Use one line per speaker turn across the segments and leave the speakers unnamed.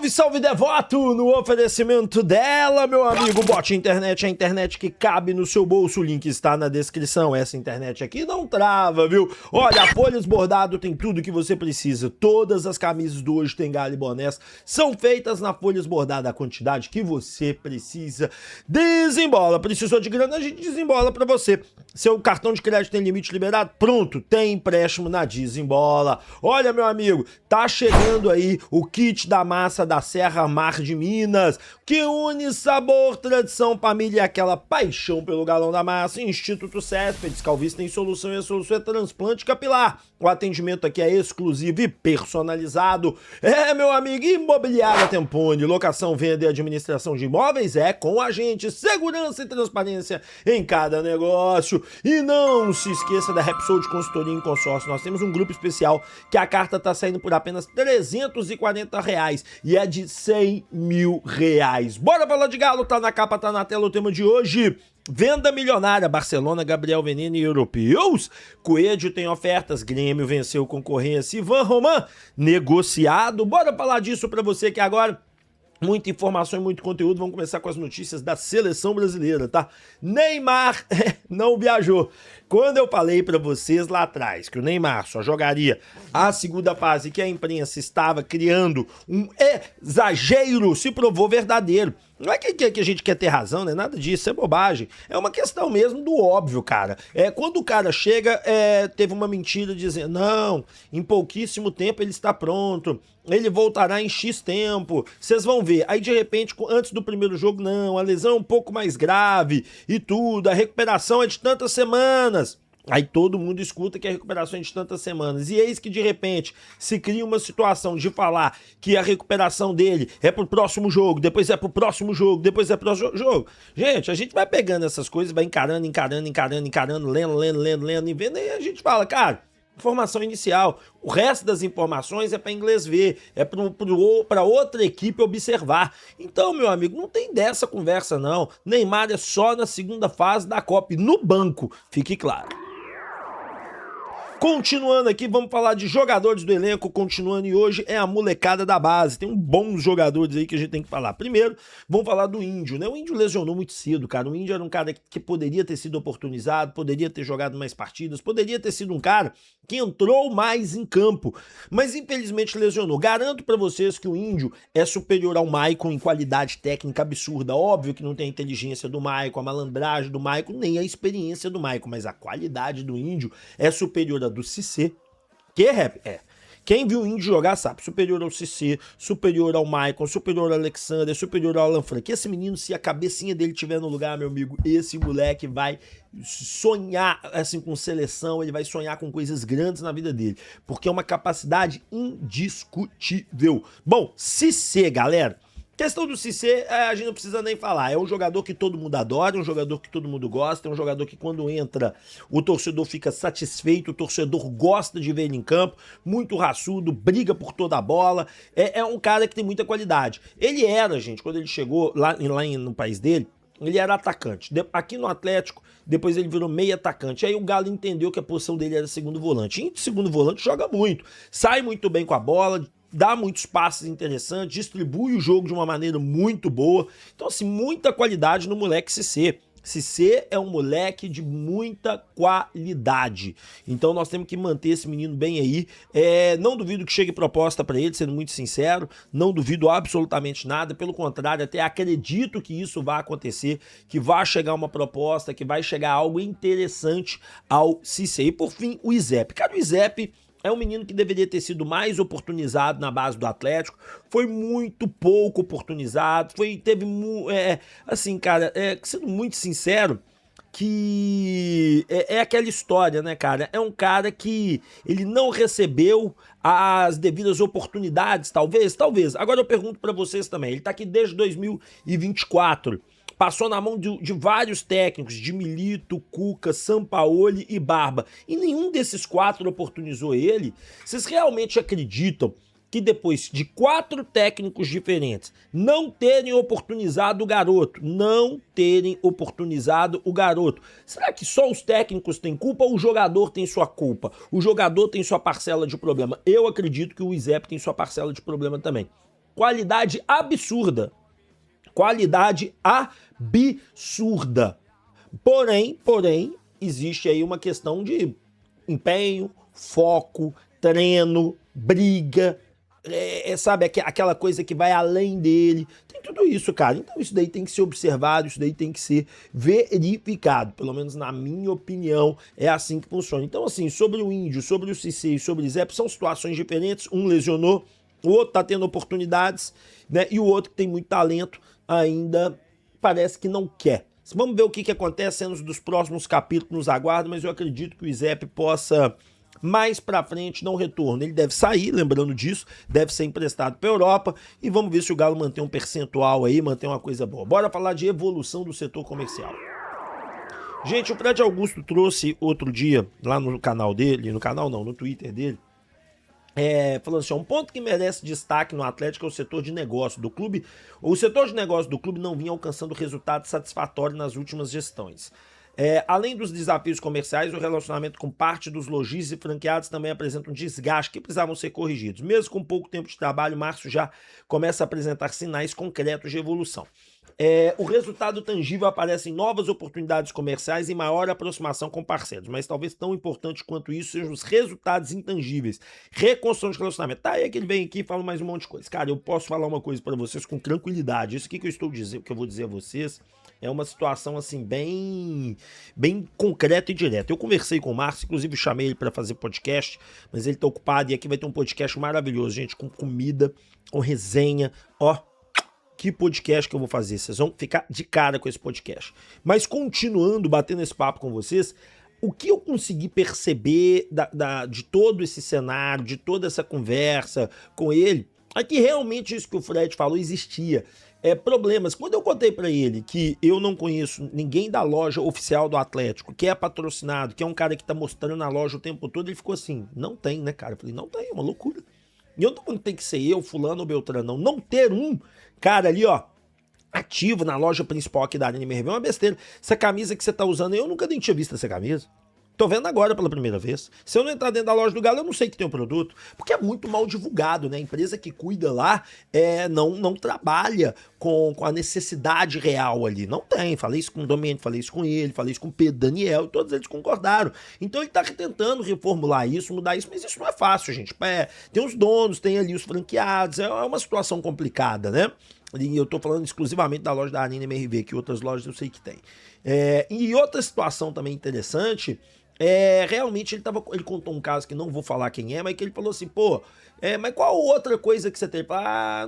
Salve, salve devoto! No oferecimento dela, meu amigo, Bote Internet, a internet que cabe no seu bolso. O link está na descrição. Essa internet aqui não trava, viu? Olha, a Folhas Bordado tem tudo que você precisa. Todas as camisas do Hoje Tem Galho e Bonés são feitas na Folhas Bordado. A quantidade que você precisa. Desembola. Precisou de grana, a gente desembola pra você. Seu cartão de crédito tem limite liberado? Pronto, tem empréstimo na Desembola. Olha, meu amigo, tá chegando aí o kit da massa da Serra Mar de Minas, que une sabor, tradição, família e aquela paixão pelo galão da massa. Instituto Céspedes, calvície tem solução e a solução é transplante capilar. O atendimento aqui é exclusivo e personalizado. É, meu amigo, Imobiliária Tempone, locação, venda e administração de imóveis é com a gente. Segurança e transparência em cada negócio. E não se esqueça da Repsol Consultoria em Consórcio. Nós temos um grupo especial que a carta tá saindo por apenas R$340 e é de R$100.000. Bora falar de galo, tá na capa, tá na tela o tema de hoje. Venda milionária, Barcelona, Gabriel Veneno e europeus. Coelho tem ofertas, Grêmio venceu concorrência, Ivan Roman negociado. Bora falar disso pra você que agora... Muita informação e muito conteúdo. Vamos começar com as notícias da seleção brasileira, tá? Neymar não viajou. Quando eu falei pra vocês lá atrás que o Neymar só jogaria a segunda fase, que a imprensa estava criando um exagero, se provou verdadeiro. Não é que a gente quer ter razão, né? Nada disso, é bobagem. É uma questão mesmo do óbvio, cara. Quando o cara chega, teve uma mentira dizendo, não, em pouquíssimo tempo ele está pronto, ele voltará em X tempo, vocês vão ver. Aí, de repente, antes do primeiro jogo, não, a lesão é um pouco mais grave e tudo, a recuperação é de tantas semanas. Aí todo mundo escuta que a recuperação é de tantas semanas. E eis que, de repente, se cria uma situação de falar que a recuperação dele é pro próximo jogo, depois é pro próximo jogo, depois é pro próximo jogo. Gente, a gente vai pegando essas coisas, vai encarando, lendo e vendo, e a gente fala, cara, informação inicial. O resto das informações é para inglês ver, é para outra equipe observar. Então, meu amigo, não tem dessa conversa, não. Neymar é só na segunda fase da Copa e no banco, fique claro. Continuando aqui, vamos falar de jogadores do elenco, continuando, e hoje é a molecada da base. Tem bons jogadores aí que a gente tem que falar. Primeiro, vamos falar do Índio, né? O Índio lesionou muito cedo, cara. O Índio era um cara que poderia ter sido oportunizado, poderia ter jogado mais partidas, poderia ter sido um cara que entrou mais em campo, mas infelizmente lesionou. Garanto pra vocês que o Índio é superior ao Maicon em qualidade técnica absurda. Óbvio que não tem a inteligência do Maicon, a malandragem do Maicon, nem a experiência do Maicon, mas a qualidade do Índio é superior à do Cissé. Que rap? Quem viu o Índio jogar sabe, superior ao Cissé, superior ao Maicon, superior ao Alexander, superior ao Alan Frank. Esse menino, se a cabecinha dele estiver no lugar, meu amigo, esse moleque vai sonhar assim com seleção, ele vai sonhar com coisas grandes na vida dele, porque é uma capacidade indiscutível. Bom, Cissé, galera, questão do Cissé, a gente não precisa nem falar, é um jogador que todo mundo adora, um jogador que todo mundo gosta, é um jogador que quando entra o torcedor fica satisfeito, o torcedor gosta de ver ele em campo, muito raçudo, briga por toda a bola, é um cara que tem muita qualidade. Ele era, gente, quando ele chegou lá no país dele, ele era atacante. Aqui no Atlético, depois ele virou meio atacante. Aí o Galo entendeu que a posição dele era segundo volante. E segundo volante joga muito, sai muito bem com a bola, dá muitos passes interessantes, distribui o jogo de uma maneira muito boa. Então, assim, muita qualidade no moleque Cissé. Cissé é um moleque de muita qualidade. Então nós temos que manter esse menino bem aí. Não duvido que chegue proposta para ele, sendo muito sincero. Não duvido absolutamente nada. Pelo contrário, até acredito que isso vai acontecer, que vai chegar uma proposta, que vai chegar algo interessante ao Cissé. E por fim, o Izep. Cara, o Izep é um menino que deveria ter sido mais oportunizado na base do Atlético, foi muito pouco oportunizado, assim, cara, sendo muito sincero, que é aquela história, né, cara? É um cara que ele não recebeu as devidas oportunidades, talvez. Agora eu pergunto pra vocês também, ele tá aqui desde 2024, passou na mão de vários técnicos, de Milito, Cuca, Sampaoli e Barba, e nenhum desses quatro oportunizou ele. Vocês realmente acreditam que depois de 4 técnicos diferentes não terem oportunizado o garoto, será que só os técnicos têm culpa ou o jogador tem sua culpa? O jogador tem sua parcela de problema. Eu acredito que o Izep tem sua parcela de problema também. Qualidade absurda. Qualidade absurda. Porém, existe aí uma questão de empenho, foco, treino, briga, sabe, aquela coisa que vai além dele. Tem tudo isso, cara. Então isso daí tem que ser observado, isso daí tem que ser verificado. Pelo menos na minha opinião, é assim que funciona. Então assim, sobre o Índio, sobre o Cissé e sobre o Zé, são situações diferentes. Um lesionou, o outro tá tendo oportunidades, né? E o outro que tem muito talento ainda parece que não quer. Vamos ver o que acontece nos próximos capítulos, nos aguarda, mas eu acredito que o Izep possa mais pra frente dar um retorno. Ele deve sair, lembrando disso, deve ser emprestado pra Europa e vamos ver se o Galo mantém um percentual aí, mantém uma coisa boa. Bora falar de evolução do setor comercial. Gente, o Fred Augusto trouxe outro dia lá no canal dele, no Twitter dele, falando assim, um ponto que merece destaque no Atlético é o setor de negócio do clube. O setor de negócio do clube não vinha alcançando resultados satisfatórios nas últimas gestões. Além dos desafios comerciais, o relacionamento com parte dos lojistas e franqueados também apresenta um desgaste que precisavam ser corrigidos. Mesmo com pouco tempo de trabalho, Márcio já começa a apresentar sinais concretos de evolução. O resultado tangível aparece em novas oportunidades comerciais e maior aproximação com parceiros, mas talvez tão importante quanto isso sejam os resultados intangíveis, reconstrução de relacionamento. Tá aí que ele vem aqui e fala mais um monte de coisa. Cara, eu posso falar uma coisa pra vocês com tranquilidade. Isso aqui que eu estou dizendo, que eu vou dizer a vocês, é uma situação assim bem concreta e direta. Eu conversei com o Márcio, inclusive chamei ele para fazer podcast, mas ele tá ocupado e aqui vai ter um podcast maravilhoso, gente, com comida, com resenha, ó. Que podcast que eu vou fazer, vocês vão ficar de cara com esse podcast. Mas continuando, batendo esse papo com vocês, o que eu consegui perceber de todo esse cenário, de toda essa conversa com ele, é que realmente isso que o Fred falou existia. Problemas. Quando eu contei pra ele que eu não conheço ninguém da loja oficial do Atlético, que é patrocinado, que é um cara que tá mostrando a loja o tempo todo, ele ficou assim, não tem, né, cara? Eu falei, não tem, é uma loucura. E eu não tô falando que tem que ser eu, fulano ou Beltrano, não ter um cara ali, ó, ativo na loja principal aqui da Arena MRV é uma besteira. Essa camisa que você tá usando, eu nunca nem tinha visto essa camisa. Tô vendo agora pela primeira vez. Se eu não entrar dentro da loja do Galo, eu não sei que tem o produto. Porque é muito mal divulgado, né? A empresa que cuida lá não trabalha com a necessidade real ali. Não tem. Falei isso com o Domênico, falei isso com ele, falei isso com o Pedro Daniel, e todos eles concordaram. Então ele tá tentando reformular isso, mudar isso, mas isso não é fácil, gente. Tem os donos, tem ali os franqueados, é uma situação complicada, né? E eu tô falando exclusivamente da loja da Arena MRV, que outras lojas eu sei que tem. E outra situação também interessante... realmente ele contou um caso que não vou falar quem é, mas que ele falou assim, pô, mas qual outra coisa que você tem?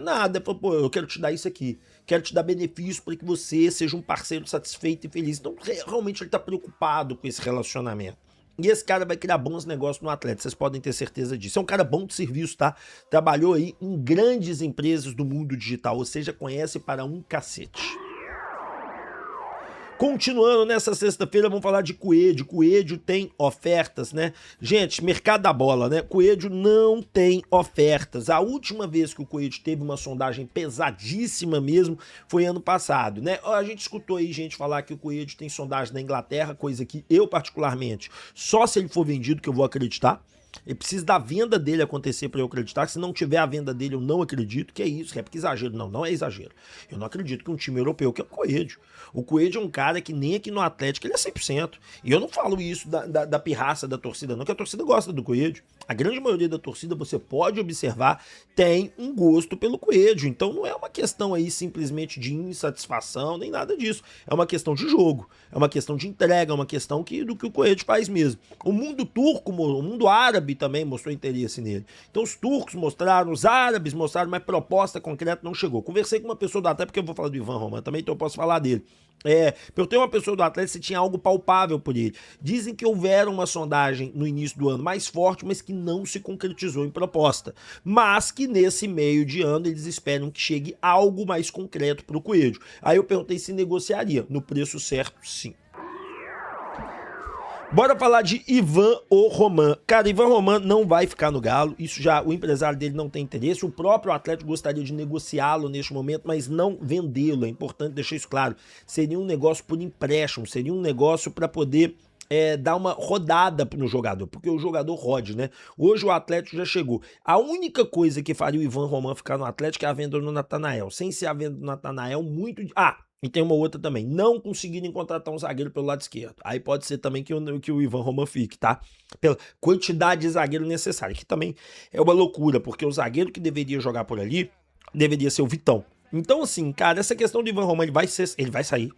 Nada, pô, eu quero te dar isso aqui, quero te dar benefício para que você seja um parceiro satisfeito e feliz. Então realmente ele tá preocupado com esse relacionamento. E esse cara vai criar bons negócios no Atlético, vocês podem ter certeza disso. É um cara bom de serviço, tá? Trabalhou aí em grandes empresas do mundo digital, ou seja, conhece para um cacete. Continuando nessa sexta-feira, vamos falar de Coelho. Coelho tem ofertas, né? Gente, mercado da bola, né? Coelho não tem ofertas. A última vez que o Coelho teve uma sondagem pesadíssima mesmo foi ano passado, né? A gente escutou aí gente falar que o Coelho tem sondagem na Inglaterra, coisa que eu particularmente, só se ele for vendido que eu vou acreditar. Ele precisa da venda dele acontecer para eu acreditar. Se não tiver a venda dele, eu não acredito. Que é isso? Que é porque exagero? Não é exagero. Eu não acredito que um time europeu, que é o Coelho. O Coelho é um cara que nem aqui no Atlético ele é 100%. E eu não falo isso da pirraça da torcida, não, que a torcida gosta do Coelho. A grande maioria da torcida, você pode observar, tem um gosto pelo Coelho. Então não é uma questão aí simplesmente de insatisfação, nem nada disso. É uma questão de jogo, é uma questão de entrega, é uma questão do que o Coelho faz mesmo. O mundo turco, o mundo árabe também mostrou interesse nele. Então os turcos mostraram, os árabes mostraram, mas proposta concreta não chegou. Conversei com uma pessoa do Atlético, porque eu vou falar do Ivan Roman também, então eu posso falar dele. Eu tenho uma pessoa do Atlético, se tinha algo palpável por ele. Dizem que houveram uma sondagem no início do ano mais forte, mas que não se concretizou em proposta. Mas que nesse meio de ano eles esperam que chegue algo mais concreto para o Coelho. Aí eu perguntei se negociaria. No preço certo, sim. Bora falar de Ivan Roman. Cara, Ivan Roman não vai ficar no Galo. Isso já, o empresário dele não tem interesse. O próprio Atlético gostaria de negociá-lo neste momento, mas não vendê-lo. É importante deixar isso claro. Seria um negócio por empréstimo, seria um negócio para poder dar uma rodada no jogador, porque o jogador rode, né? Hoje o Atlético já chegou. A única coisa que faria o Ivan Roman ficar no Atlético é a venda do Natanael. Sem ser a venda do Natanael, muito... e tem uma outra também. Não conseguirem contratar um zagueiro pelo lado esquerdo. Aí pode ser também que o Ivan Roman fique, tá? Pela quantidade de zagueiro necessário, que também é uma loucura, porque o zagueiro que deveria jogar por ali deveria ser o Vitão. Então, assim, cara, essa questão do Ivan Roman, ele vai sair.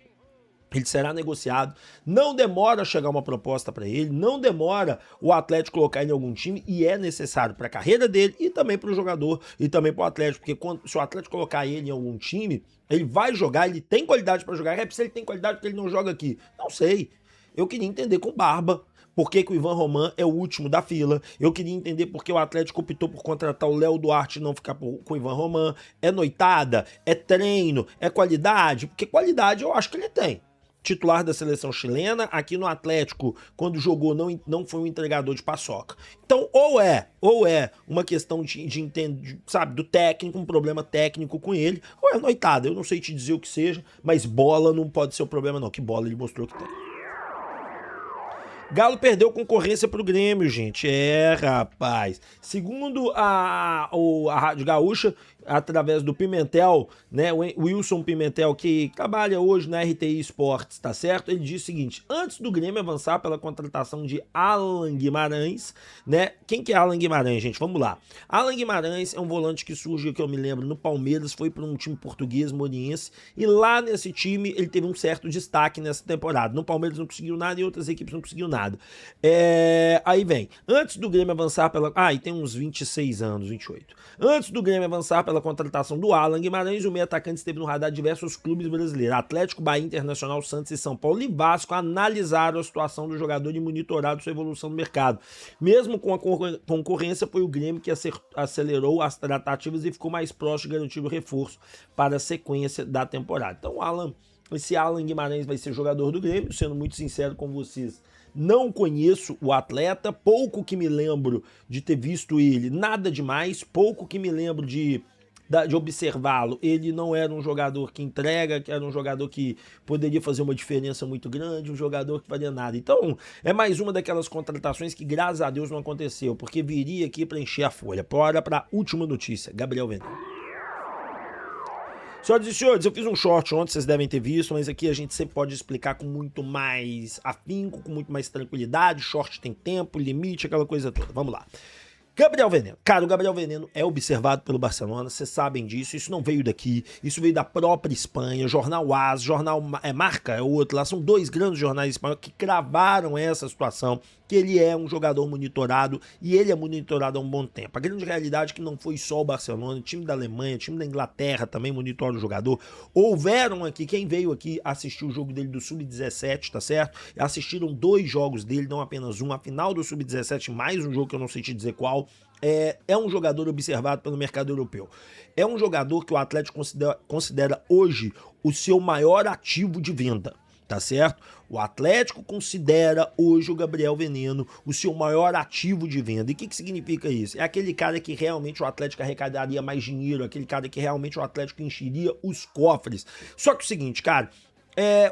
Ele será negociado, não demora a chegar uma proposta para ele, não demora o Atlético colocar ele em algum time, e é necessário para a carreira dele e também para o jogador e também para o Atlético, porque se o Atlético colocar ele em algum time, ele vai jogar, ele tem qualidade para jogar. Se ele tem qualidade porque ele não joga aqui, não sei. Eu queria entender com o Barba por que o Ivan Roman é o último da fila. Eu queria entender por que o Atlético optou por contratar o Léo Duarte e não ficar com o Ivan Roman. É noitada? É treino? É qualidade? Porque qualidade eu acho que ele tem. Titular da seleção chilena, aqui no Atlético, quando jogou, não foi um entregador de paçoca. Então, ou é uma questão de entender, sabe, do técnico, um problema técnico com ele, ou é noitada. Eu não sei te dizer o que seja, mas bola não pode ser o problema, não. Que bola ele mostrou que tem. Galo perdeu concorrência pro Grêmio, gente. Rapaz. Segundo a Rádio Gaúcha, através do Pimentel, né, o Wilson Pimentel, que trabalha hoje na RTI Esportes, tá certo? Ele diz o seguinte: antes do Grêmio avançar pela contratação de Alan Guimarães, né? Quem que é Alan Guimarães, gente? Vamos lá. Alan Guimarães é um volante que surge, que eu me lembro, no Palmeiras, foi para um time português, moriense, e lá nesse time ele teve um certo destaque nessa temporada. No Palmeiras não conseguiu nada e outras equipes não conseguiu nada. Aí vem, antes do Grêmio avançar pela... e tem uns 26 anos, 28. Antes do Grêmio avançar pela contratação do Alan Guimarães, o meio atacante esteve no radar de diversos clubes brasileiros. Atlético, Bahia, Internacional, Santos e São Paulo e Vasco analisaram a situação do jogador e monitoraram sua evolução no mercado. Mesmo com a concorrência, foi o Grêmio que acelerou as tratativas e ficou mais próximo de garantir o reforço para a sequência da temporada. Então, esse Alan Guimarães vai ser jogador do Grêmio, sendo muito sincero com vocês. Não conheço o atleta, pouco que me lembro de ter visto ele, nada demais, pouco que me lembro de observá-lo. Ele não era um jogador que entrega, que era um jogador que poderia fazer uma diferença muito grande, um jogador que faria nada. Então, é mais uma daquelas contratações que, graças a Deus, não aconteceu, porque viria aqui para encher a folha. Bora para a última notícia, Gabriel Veneno. Senhoras e senhores, eu fiz um short ontem, vocês devem ter visto, mas aqui a gente sempre pode explicar com muito mais afinco, com muito mais tranquilidade. Short tem tempo, limite, aquela coisa toda. Vamos lá. Gabriel Veneno. Cara, o Gabriel Veneno é observado pelo Barcelona, vocês sabem disso, isso não veio daqui, isso veio da própria Espanha, Jornal AS, Jornal Marca é outro lá, são dois grandes jornais espanhóis que cravaram essa situação, que ele é um jogador monitorado e ele é monitorado há um bom tempo. A grande realidade é que não foi só o Barcelona, o time da Alemanha, o time da Inglaterra também monitora o jogador. Houveram aqui, quem veio aqui assistir o jogo dele do Sub-17, tá certo? Assistiram 2 jogos dele, não apenas um, a final do Sub-17, mais um jogo que eu não sei te dizer qual. É um jogador observado pelo mercado europeu. É um jogador que o Atlético considera hoje o seu maior ativo de venda, tá certo? O Atlético considera hoje o Gabriel Veneno o seu maior ativo de venda. E o que significa isso? É aquele cara que realmente o Atlético arrecadaria mais dinheiro, aquele cara que realmente o Atlético encheria os cofres. Só que o seguinte, cara...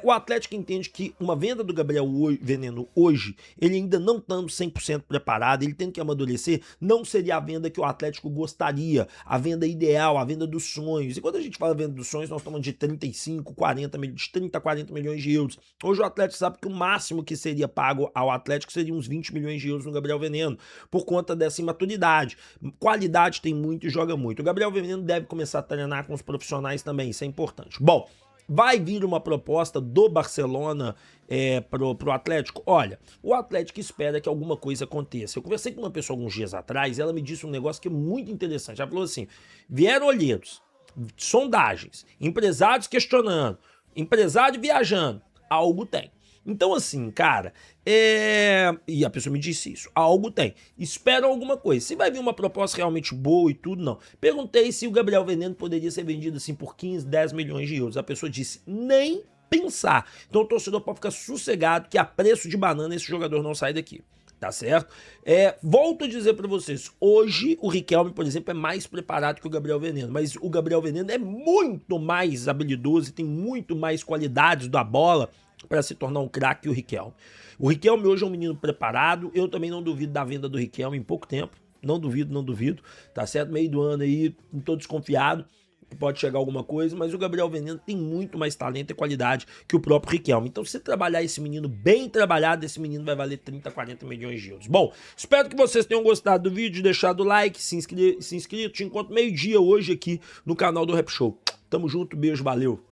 o Atlético entende que uma venda do Gabriel Veneno hoje, ele ainda não estando 100% preparado, ele tem que amadurecer, não seria a venda que o Atlético gostaria, a venda ideal, a venda dos sonhos. E quando a gente fala venda dos sonhos, nós estamos de 35, 40, de 30 a 40 milhões de euros. Hoje o Atlético sabe que o máximo que seria pago ao Atlético seria uns 20 milhões de euros no Gabriel Veneno, por conta dessa imaturidade. Qualidade tem muito e joga muito. O Gabriel Veneno deve começar a treinar com os profissionais também, isso é importante. Bom, vai vir uma proposta do Barcelona pro Atlético? Olha, o Atlético espera que alguma coisa aconteça. Eu conversei com uma pessoa alguns dias atrás, ela me disse um negócio que é muito interessante. Ela falou assim, vieram olheiros, sondagens, empresários questionando, empresário viajando, algo tem. Então assim, cara, e a pessoa me disse isso, algo tem, esperam alguma coisa, se vai vir uma proposta realmente boa e tudo, não. Perguntei se o Gabriel Veneno poderia ser vendido assim por 15, 10 milhões de euros, a pessoa disse, nem pensar. Então o torcedor pode ficar sossegado que a preço de banana esse jogador não sai daqui. Tá certo? Volto a dizer pra vocês, hoje o Riquelme, por exemplo, é mais preparado que o Gabriel Veneno, mas o Gabriel Veneno é muito mais habilidoso e tem muito mais qualidades da bola para se tornar um craque, o Riquelme. O Riquelme hoje é um menino preparado, eu também não duvido da venda do Riquelme em pouco tempo, não duvido, tá certo? Meio do ano aí, não tô desconfiado que pode chegar alguma coisa, mas o Gabriel Veneno tem muito mais talento e qualidade que o próprio Riquelme. Então, se trabalhar esse menino bem trabalhado, esse menino vai valer 30, 40 milhões de euros. Bom, espero que vocês tenham gostado do vídeo, deixado o like, se inscrito. Te encontro meio-dia hoje aqui no canal do Rap Show. Tamo junto, beijo, valeu!